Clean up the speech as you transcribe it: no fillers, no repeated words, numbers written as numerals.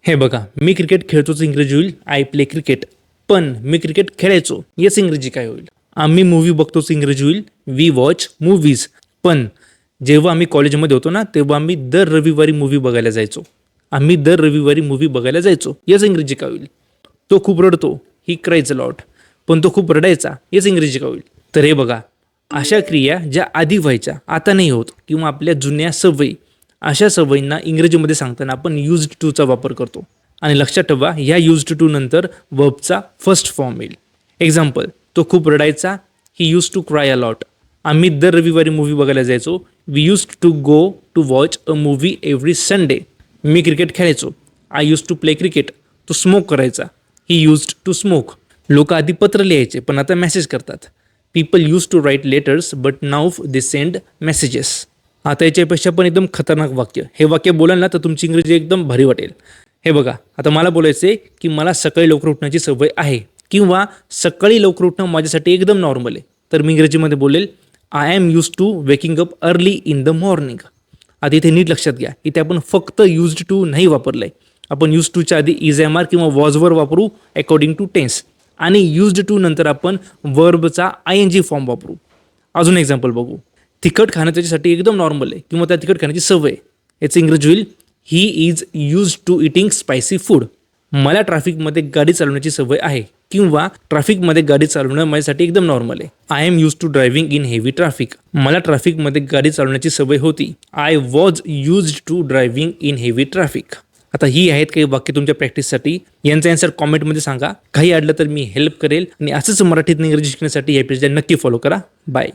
हे बघा, मी क्रिकेट खेळतोच इंग्रजी होईल आय प्ले क्रिकेट. पण मी क्रिकेट खेळायचो याच इंग्रजी काय होईल? आम्ही मूव्ही बघतोच इंग्रजी होईल वी वॉच मूव्हीज. पण जेव्हा आम्ही कॉलेजमध्ये होतो ना, तेव्हा आम्ही दर रविवारी मूव्ही बघायला जायचो. याच इंग्रजी काय होईल? तो खूप रडतो, ही क्राईज अ लॉट. पण तो खूप रडायचा, याच इंग्रजी काय होईल? तर हे बघा, अशा क्रिया ज्या आधी व्हायच्या आता नाही होत, किंवा आपल्या जुन्या सवयी, अशा सवयींना इंग्रजीमध्ये सांगताना आपण यूज्ड टूचा वापर करतो. आणि लक्षात ठेवा, ह्या यूज्ड टू नंतर वर्बचा फर्स्ट फॉर्म येईल. एक्झाम्पल, तो खूप रडायचा, he use to cry a lot. आम्ही दर रविवारी मूव्ही बघायला जायचो, we use to go to watch a movie every Sunday. मी क्रिकेट खेळायचो, I use to play cricket. तो स्मोक करायचा, ही यूज्ड टू स्मोक. लोक आधी पत्र लिहायचे पण आता मेसेज करतात. People use to write letters but now they send messages. आता याच्यापेक्षा पण एकदम खतरनाक वाक्य, हे वाक्य बोलाल ना तर तुमची इंग्रजी एकदम भारी वाटेल. हे बघा, आता मला बोलायचं आहे की मला सकाळी लवकर उठण्याची सवय आहे, किंवा सकाळी लवकर उठणं माझ्यासाठी एकदम नॉर्मल आहे. तर मी इंग्रजीमध्ये बोलेल, I am use to waking up early in the morning. आता इथे नीट लक्षात घ्या, इथे आपण फक्त यूज्ड टू नाही वापरलंय. आपण यूज टूच्या आधी इज एम आर किंवा वॉजवर वापरू अकॉर्डिंग टू टेन्स, आणि यूज्ड टू नंतर आपण वर्बचा आय एन जी फॉर्म वापरू. अजून एक्झाम्पल बघू. तिखट खाणं त्याच्यासाठी एकदम नॉर्मल आहे, किंवा त्या तिखट खाण्याची सवय. याचं इंग्रजी होईल, he is use to eating spicy food. मला ट्रॅफिकमध्ये गाडी चालवण्याची सवय आहे, किंवा ट्रॅफिकमध्ये गाडी चालवणं माझ्यासाठी एकदम नॉर्मल आहे. I am use to driving in heavy traffic. मला ट्रॅफिकमध्ये गाडी चालवण्याची सवय होती, I was used to driving in heavy traffic. आता ही आहेत काही वाक्य तुमच्या प्रॅक्टिससाठी. यांचा आन्सर कॉमेंटमध्ये सांगा. काही अडलं तर मी हेल्प करेल. आणि असंच मराठीत इंग्रजी शिकण्यासाठी या पेजला नक्की फॉलो करा. बाय.